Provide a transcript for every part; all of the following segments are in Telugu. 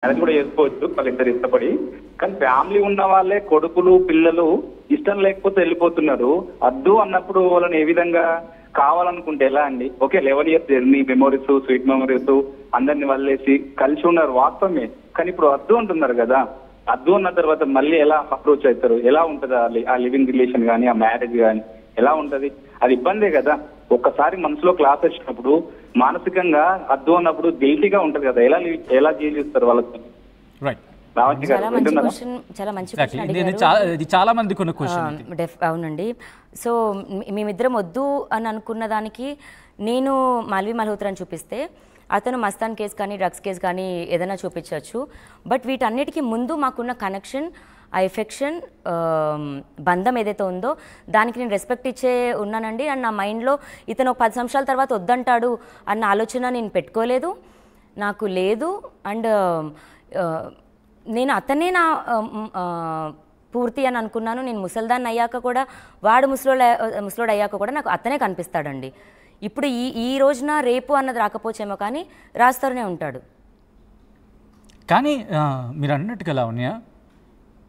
మ్యారేజ్ కూడా చేసుకోవచ్చు వాళ్ళిద్దరు ఇష్టపడి. కానీ ఫ్యామిలీ ఉన్న వాళ్ళే కొడుకులు పిల్లలు ఇష్టం లేకపోతే వెళ్ళిపోతున్నారు. అద్దు అన్నప్పుడు వాళ్ళని ఏ విధంగా కావాలనుకుంటే ఎలా అండి? Okay 11 years journey, memories, sweet memories, అందరిని వదిలేసి కలిసి ఉన్నారు వాస్తవమే. కానీ ఇప్పుడు అద్దు అంటున్నారు కదా, అద్దు అన్న తర్వాత మళ్ళీ ఎలా అప్రోచ్ అవుతారు? ఎలా ఉంటది ఆ లివింగ్ రిలేషన్ కానీ ఆ మ్యారేజ్ కానీ ఎలా ఉంటది? అది ఇబ్బందే కదా. ఒక్కసారి మనసులో క్లాస్ వచ్చినప్పుడు మానసికంగా అద్దు అన్నప్పుడు గిల్టీగా ఉంటది కదా, ఎలా జీవిస్తారు వాళ్ళకి? రైట్. చాలా మంచి ఇది చాలా మందికి ఉన్న క్వశ్చన్. అవునండి. సో మేమిద్దరం వద్దు అని అనుకున్న దానికి నేను మాల్వి మల్హోత్రాని చూపిస్తే అతను మస్తాన్ కేసు కానీ డ్రగ్స్ కేసు కానీ ఏదైనా చూపించవచ్చు. బట్ వీటన్నిటికీ ముందు మాకున్న కనెక్షన్, ఆ ఎఫెక్షన్, బంధం ఏదైతే ఉందో దానికి నేను రెస్పెక్ట్ ఇచ్చే ఉన్నానండి. అండ్ నా మైండ్లో ఇతను 10 సంవత్సరాల తర్వాత వద్దంటాడు అన్న ఆలోచన నేను పెట్టుకోలేదు, నాకు లేదు. అండ్ నేను అతనే నా పూర్తి అని అనుకున్నాను. నేను ముసల్దాన్ని అయ్యాక కూడా, వాడు ముసలోడు అయ్యాక కూడా నాకు అతనే కనిపిస్తాడండి. ఇప్పుడు ఈ రోజున రేపు అన్నది రాకపోవచ్చేమో కానీ రాస్తూనే ఉంటాడు. కానీ మీరు అన్నట్టుగా లావణ్య,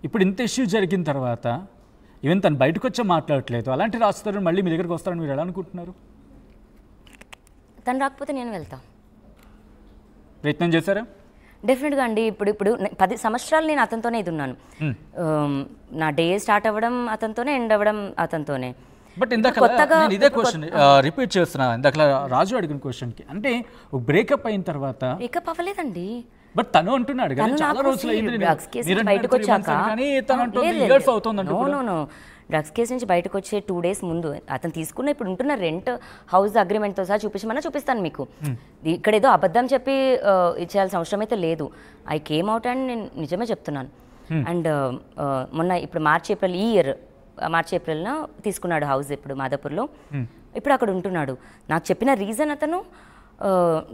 ఇప్పుడు ఇంత ఇష్యూ జరిగిన తర్వాత ఈవెన్ తను బయటకు వచ్చే మాట్లాడట్లేదు, అలాంటి రాస్తారని మళ్ళీ మీ దగ్గరికి వస్తారని మీరు ఎలా అనుకుంటున్నారు? తను రాకపోతే నేను వెళ్తా. ప్రయత్నం చేశారా? డెఫినెట్గా అండి. ఇప్పుడు 10 సంవత్సరాలు నేను అతనితోనే ఇది ఉన్నాను. నా డే స్టార్ట్ అవ్వడం అతనితోనే, ఎండ్ అవ్వడం అతనితోనే. బట్ ఇందాక ఇదే క్వశ్చన్ రిపీట్ చేస్తున్నా, ఇందాక రాజు అడిగిన క్వశ్చన్కి. అంటే బ్రేకప్ అయిన తర్వాత బ్రేకప్ అవ్వలేదండి. బట్ తను అంటున్నాడు కదా, చాలా రోజులు బయటకు వచ్చాక డ్రగ్స్ కేసు నుంచి బయటకు వచ్చే 2 days ముందు అతను తీసుకున్న ఇప్పుడు ఉంటున్న రెంట్ హౌస్ అగ్రిమెంట్తో సహా చూపిస్తాను మీకు. ఇక్కడ ఏదో అబద్ధం చెప్పి ఇచ్చేయాల్సిన అవసరం అయితే లేదు. ఐ కేమ్ అవుట్ అండ్ నేను నిజమే చెప్తున్నాను. అండ్ మొన్న ఇప్పుడు ఈ ఇయర్ మార్చ్ ఏప్రిల్న తీసుకున్నాడు హౌస్ ఇప్పుడు మాదాపూర్లో. ఇప్పుడు అక్కడ ఉంటున్నాడు. నాకు చెప్పిన రీజన్ అతను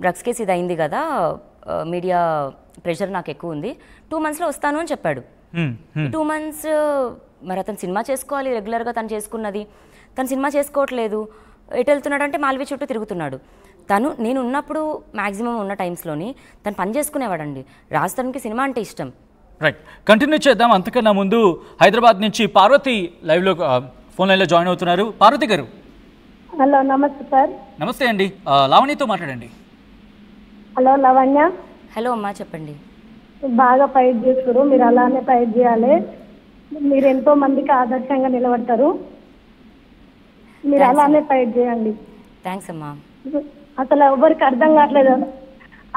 డ్రగ్స్ కేసు ఇది అయింది కదా, మీడియా ప్రెషర్ నాకు ఎక్కువ ఉంది, 2 monthsలో వస్తాను అని చెప్పాడు. 2 months మరి అతను సినిమా చేసుకోవాలి రెగ్యులర్గా, తను చేసుకున్నది. తను సినిమా చేసుకోవట్లేదు, ఎటు వెళ్తున్నాడు అంటే మాల్వి చుట్టూ తిరుగుతున్నాడు. నేను ఉన్నప్పుడు మ్యాక్సిమం ఉన్న టైమ్స్లోని తను పని చేసుకునేవాడండి. రాజధానికి సినిమా అంటే ఇష్టం. రైట్, కంటిన్యూ చేద్దాం. అంతకన్నా ముందు హైదరాబాద్ నుంచి పార్వతి లైవ్లో ఫోన్ లైన్లో జాయిన్ అవుతున్నారు. పార్వతి గారు. హలో, నమస్తే సార్. నమస్తే అండి, లావణ్యతో మాట్లాడండి. హలో లావణ్య. హలో అమ్మా, చెప్పండి. బాగా ఫైట్ చేస్తారు, మీరు అలానే ఫైట్ చేయాలి. మీరు ఎంతో మందికి ఆదర్శంగా నిలబడతారు, మీరు అలానే ఫైట్ చేయండి. థ్యాంక్స్ అమ్మా. అసలు ఎవరికి అర్థం కావట్లేదు,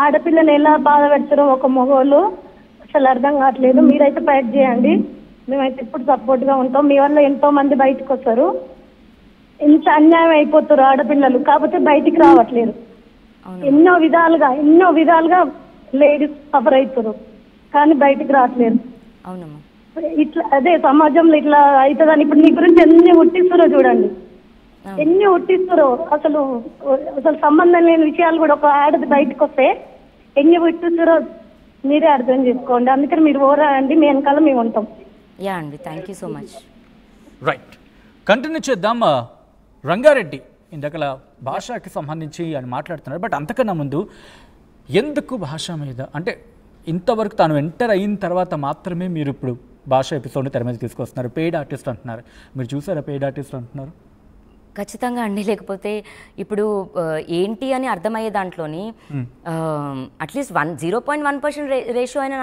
ఆడపిల్లని ఎలా బాధ పెడతారో ఒక మగవాళ్ళు అసలు అర్థం కావట్లేదు. మీరైతే ఫైట్ చేయండి, మేమైతే ఎప్పుడు సపోర్ట్గా ఉంటాం. మీ వల్ల ఎంతో మంది బయటకు వస్తారు. ఇంత అన్యాయం అయిపోతారు ఆడపిల్లలు, కాకపోతే బయటికి రావట్లేదు. ఎన్నో విధాలుగా లేడీస్ సఫర్ అవుతారు, కానీ బయటికి రావట్లేదు. అవునమ్మా. ఇట్లా అదే సమాజంలో ఇట్లా అవుతుందని ఇప్పుడు నీ గురించి ఎన్ని ఉట్టిస్తారో చూడండి, ఎన్ని ఉట్టిస్తారో. అసలు సంబంధం లేని విషయాలు కూడా ఒక ఆడది బయటకు వస్తే ఎన్ని ఉట్టిస్తారో మీరే అర్థం చేసుకోండి. అందుకని మీరు ఓరా అండి, మీ వెనకాల మేము ఉంటాం. యా అండి, thank you so much. Right, continue చేద్దాం. రంగారెడ్డి ఇందాక భాషకి సంబంధించి అని మాట్లాడుతున్నారు. బట్ అంతకన్నా ముందు ఎందుకు భాష మీద, అంటే ఇంతవరకు తాను ఎంటర్ అయిన తర్వాత మాత్రమే మీరు ఇప్పుడు భాష ఎపిసోడ్ని తెర మీద తీసుకొస్తున్నారు. పెయిడ్ ఆర్టిస్ట్ అంటున్నారు, మీరు చూసారా పెయిడ్ ఆర్టిస్ట్ అంటున్నారు? ఖచ్చితంగా అండి. లేకపోతే ఇప్పుడు ఏంటి అని అర్థమయ్యే దాంట్లోని అట్లీస్ట్ 0.1% రేషియో అయినా